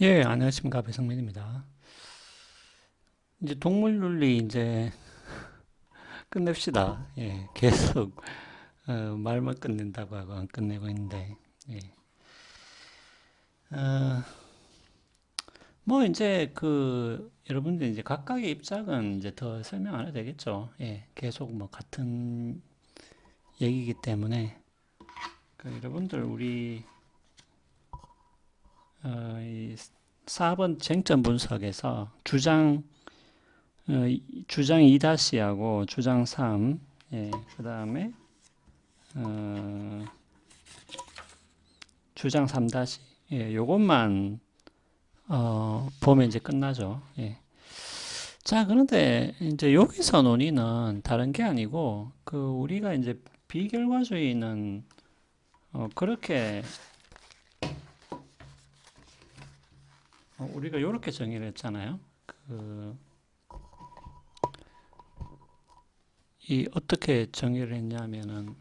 예, 안녕하십니까. 배성민입니다. 이제 동물윤리 이제 끝냅시다. 예, 계속 말만 끝낸다고 하고 안 끝내고 있는데, 예. 어, 뭐 이제 여러분들 이제 각각의 입장은 이제 더 설명 안 해도 되겠죠. 예, 계속 뭐 같은 얘기이기 때문에 여러분들 우리 이 4번 쟁점 분석에서 주장 2-하고 주장 3, 예, 그 다음에 어, 주장 3-, 예, 요것만 보면 이제 끝나죠. 예. 자, 그런데 이제 여기서 논의는 다른 게 아니고 우리가 이제 비결과주의는 그렇게 우리가 이렇게 정의를 했잖아요. 그, 이 어떻게 정의를 했냐면은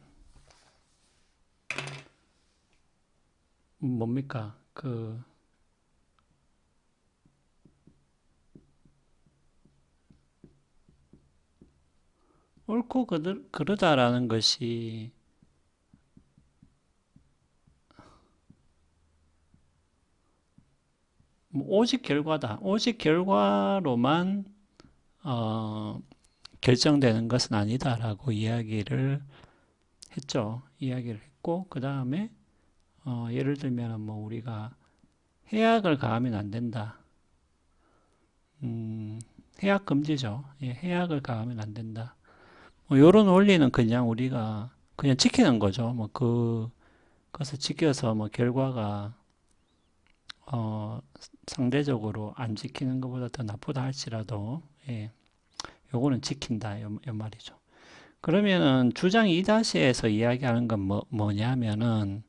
뭡니까? 옳고 그르다라는 것이 뭐 오직 결과다. 오직 결과로만 어, 결정되는 것은 아니다라고 이야기를 했죠. 이야기를 했고, 그 다음에 예를 들면 뭐 우리가 해악을 가하면 안 된다. 해악 금지죠. 예, 해악을 가하면 안 된다. 뭐 이런 원리는 그냥 우리가 그냥 지키는 거죠. 뭐 그것을 지켜서 뭐 결과가 어, 상대적으로 안 지키는 것보다 더 나쁘다 할지라도, 예, 요거는 지킨다 요 말이죠. 그러면은 주장 2-에서 이야기하는 건 뭐냐면은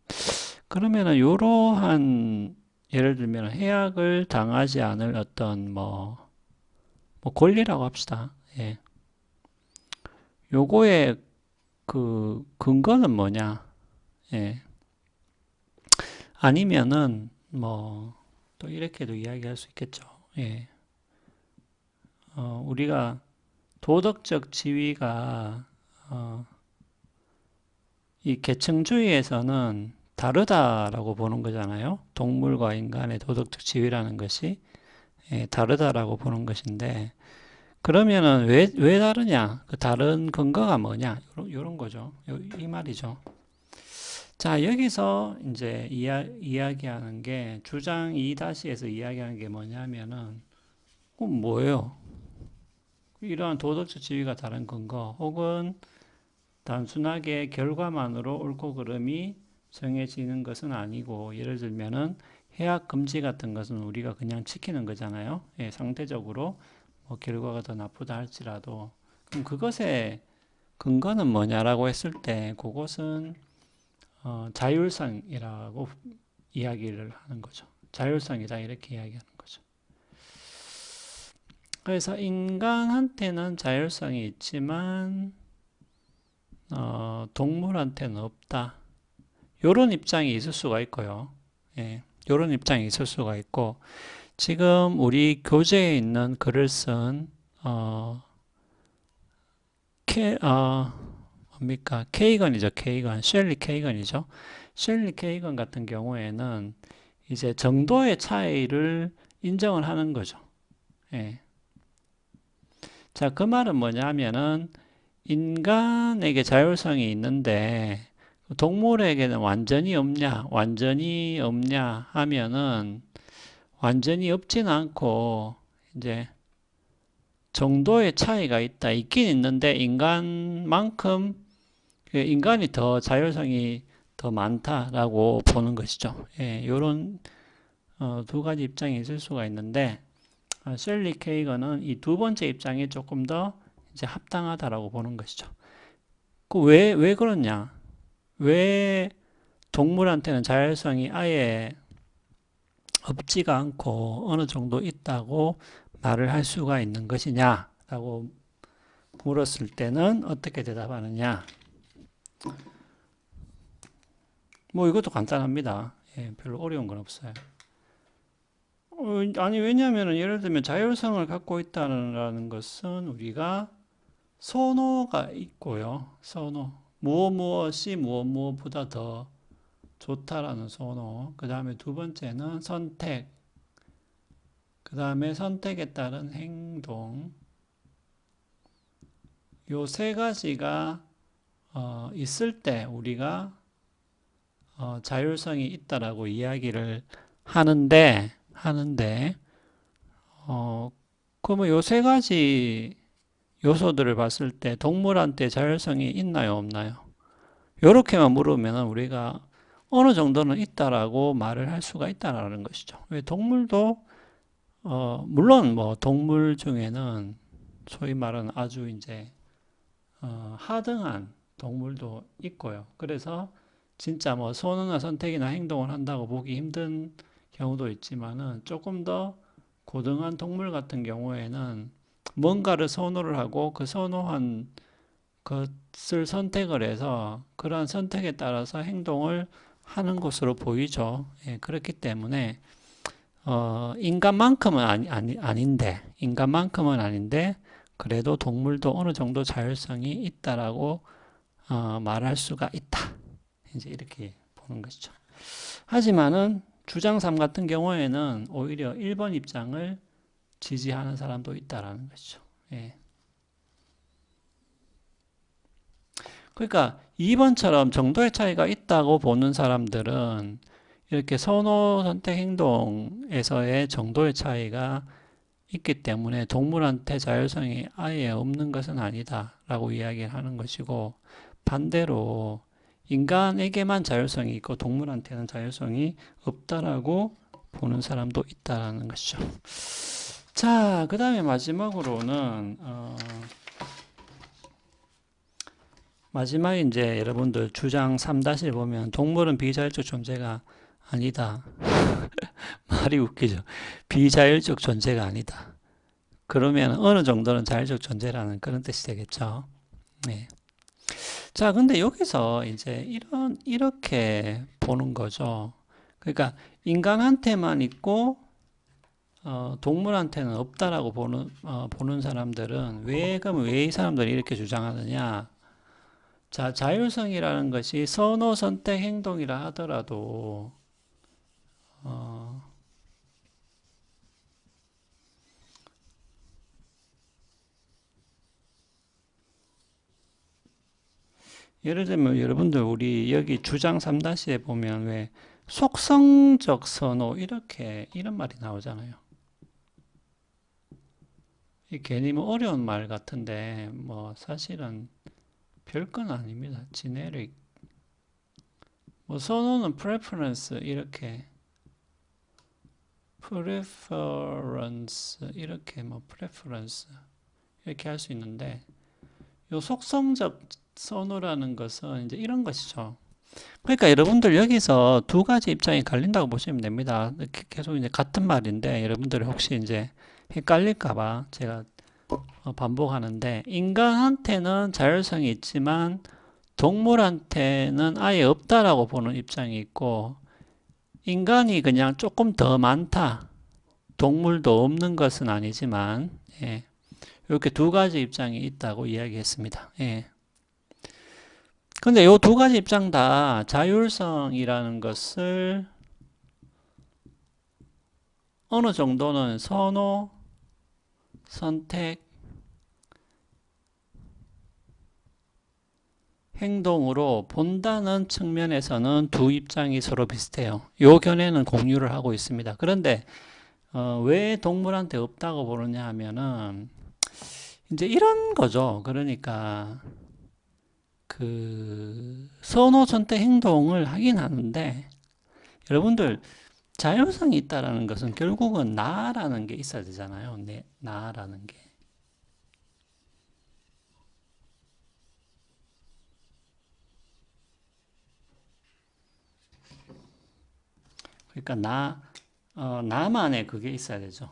그러면은 이러한 예를 들면 해악을 당하지 않을 어떤 뭐 권리라고 합시다. 예. 요거의 근거는 뭐냐? 예. 아니면은 뭐 또 이렇게도 이야기할 수 있겠죠. 예. 우리가 도덕적 지위가 이 계층주의에서는 다르다라고 보는 거잖아요. 동물과 인간의 도덕적 지위라는 것이 다르다라고 보는 것인데, 그러면은 왜 다르냐? 그 다른 근거가 뭐냐? 요런 거죠. 이 말이죠. 자, 여기서 이제 이야기하는 게 주장 2-에서 이야기하는 게 뭐냐면은 뭐예요? 이러한 도덕적 지위가 다른 근거 혹은 단순하게 결과만으로 옳고 그름이 정해지는 것은 아니고 예를 들면은 해악 금지 같은 것은 우리가 그냥 지키는 거잖아요. 예, 상대적으로 뭐 결과가 더 나쁘다 할지라도 그럼 그것의 근거는 뭐냐라고 했을 때 그것은 자율성이라고 이야기를 하는 거죠. 자율성이다 이렇게 이야기하는 거죠. 그래서 인간한테는 자율성이 있지만 동물한테는 없다. 요런 입장이 있을 수가 있고요. 예, 요런 입장이 있을 수가 있고 지금 우리 교재에 있는 글을 쓴 케, 뭡니까? 케이건이죠. 케이건. 셸리 케이건이죠. 셸리 케이건 같은 경우에는 이제 정도의 차이를 인정을 하는 거죠. 예. 자, 그 말은 뭐냐면은 인간에게 자율성이 있는데 동물에게는 완전히 없냐? 완전히 없냐? 하면은 완전히 없진 않고 이제 정도의 차이가 있긴 있는데 인간만큼 인간이 더 자율성이 더 많다라고 보는 것이죠. 예, 요런 두 가지 입장이 있을 수가 있는데 셀리 케이건은 이 두 번째 입장이 조금 더 이제 합당하다라고 보는 것이죠. 왜 그러냐? 왜 동물한테는 자율성이 아예 없지가 않고 어느 정도 있다고 말을 할 수가 있는 것이냐라고 물었을 때는 어떻게 대답하느냐? 뭐 이것도 간단합니다. 예, 별로 어려운 건 없어요. 아니, 왜냐하면 예를 들면 자율성을 갖고 있다는 것은 우리가 선호가 있고요. 선호. 무엇이 무엇보다 더 좋다라는 선호. 그 다음에 두 번째는 선택. 그 다음에 선택에 따른 행동. 요 세 가지가 있을 때 우리가 자율성이 있다라고 이야기를 하는데 그러면 요 세 가지 요소들을 봤을 때 동물한테 자율성이 있나요, 없나요? 요렇게만 물으면 우리가 어느 정도는 있다라고 말을 할 수가 있다라는 것이죠. 왜 동물도 물론 뭐 동물 중에는 소위 말하는 아주 이제 하등한 동물도 있고요. 그래서 진짜 뭐 선호나 선택이나 행동을 한다고 보기 힘든 경우도 있지만은 조금 더 고등한 동물 같은 경우에는 뭔가를 선호를 하고 그 선호한 것을 선택을 해서 그러한 선택에 따라서 행동을 하는 것으로 보이죠. 예, 그렇기 때문에 인간만큼은 아닌데 그래도 동물도 어느 정도 자율성이 있다라고 말할 수가 있다. 이제 이렇게 보는 것이죠. 하지만은 주장 3 같은 경우에는 오히려 1번 입장을 지지하는 사람도 있다라는 것이죠. 예. 그러니까 2번처럼 정도의 차이가 있다고 보는 사람들은 이렇게 선호, 선택, 행동에서의 정도의 차이가 있기 때문에 동물한테 자율성이 아예 없는 것은 아니다 라고 이야기를 하는 것이고, 반대로 인간에게만 자율성이 있고 동물한테는 자율성이 없다라고 보는 사람도 있다라는 것이죠. 자, 그 다음에 마지막으로는 마지막에 이제 여러분들 주장 3-를 보면 동물은 비자율적 존재가 아니다. 말이 웃기죠. 비자율적 존재가 아니다. 그러면 어느 정도는 자율적 존재라는 그런 뜻이 되겠죠. 네. 자, 근데 여기서 이제 이렇게 보는 거죠. 그러니까 인간한테만 있고 동물한테는 없다라고 보는 사람들은 그러면 왜 이 사람들이 이렇게 주장하느냐? 자, 자율성이라는 것이 선호, 선택, 행동이라 하더라도 예를 들면 여러분들 우리 여기 주장 3-에 보면 왜 속성적 선호 이런 말이 나오잖아요. 이 괜히 뭐 어려운 말 같은데 뭐 사실은 별건 아닙니다. 지네릭. 뭐 선호는 preference 이렇게 이렇게 뭐 preference 이렇게 할 수 있는데 요 속성적 선호라는 것은 이제 이런 것이죠. 그러니까 여러분들 여기서 두 가지 입장이 갈린다고 보시면 됩니다. 계속 이제 같은 말인데 여러분들이 혹시 이제 헷갈릴까봐 제가 반복하는데, 인간한테는 자율성이 있지만 동물한테는 아예 없다라고 보는 입장이 있고, 인간이 그냥 조금 더 많다. 동물도 없는 것은 아니지만, 예. 이렇게 두 가지 입장이 있다고 이야기했습니다. 예. 근데 이 두 가지 입장 다 자율성이라는 것을 어느 정도는 선호, 선택, 행동으로 본다는 측면에서는 두 입장이 서로 비슷해요. 요 견해는 공유를 하고 있습니다. 그런데 왜 동물한테 없다고 보느냐 하면은 이제 이런 거죠. 그러니까 그 선호, 선택, 행동을 하긴 하는데 여러분들 자율성이 있다라는 것은 결국은 나라는 게 있어야 되잖아요. 나라는 게. 그러니까 나만의 그게 있어야 되죠.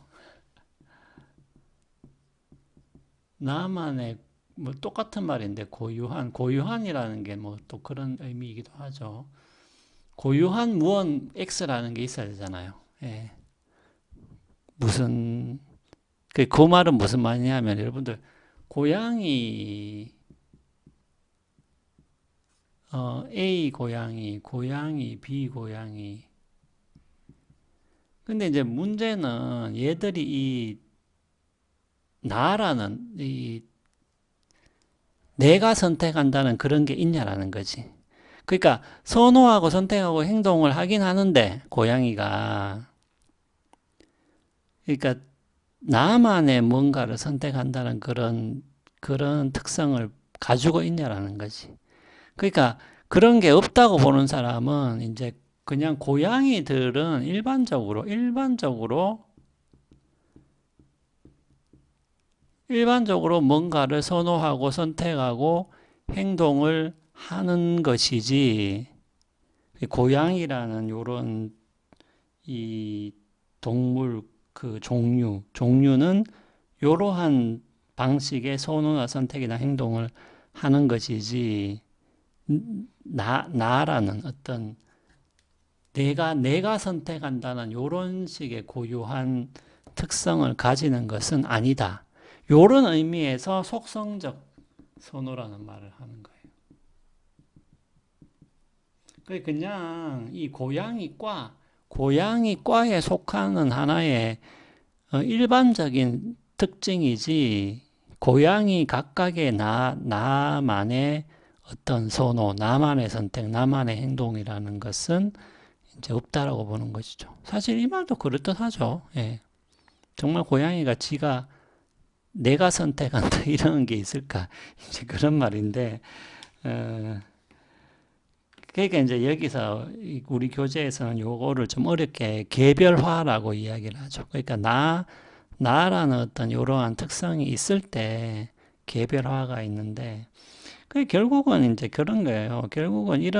나만의 뭐 똑같은 말인데 고유한이라는 게 뭐 또 그런 의미이기도 하죠. 고유한 무언 X라는 게 있어야 되잖아요. 예. 그 말은 무슨 말이냐면 여러분들 고양이 A 고양이 B 고양이. 근데 이제 문제는 얘들이 이 나라는 이 내가 선택한다는 그런 게 있냐라는 거지. 그러니까 선호하고 선택하고 행동을 하긴 하는데 고양이가 그러니까 나만의 뭔가를 선택한다는 그런 특성을 가지고 있냐라는 거지. 그러니까 그런 게 없다고 보는 사람은 이제 그냥 고양이들은 일반적으로 뭔가를 선호하고 선택하고 행동을 하는 것이지, 고양이라는 요런 이 동물 그 종류는 요러한 방식의 선호나 선택이나 행동을 하는 것이지, 나라는 어떤 내가 선택한다는 요런 식의 고유한 특성을 가지는 것은 아니다. 요런 의미에서 속성적 선호라는 말을 하는 거예요. 그냥 이 고양이과에 속하는 하나의 일반적인 특징이지, 고양이 각각의 나만의 어떤 선호, 나만의 선택, 나만의 행동이라는 것은 이제 없다라고 보는 것이죠. 사실 이 말도 그럴듯하죠. 예. 정말 고양이가 내가 선택한다 이런 게 있을까? 이제 그런 말인데, 그러니까 이제 여기서 우리 교재에서는 요거를 좀 어렵게 개별화라고 이야기를 하죠. 그러니까 나라는 어떤 이러한 특성이 있을 때 개별화가 있는데, 그 결국은 이제 그런 거예요. 결국은 이런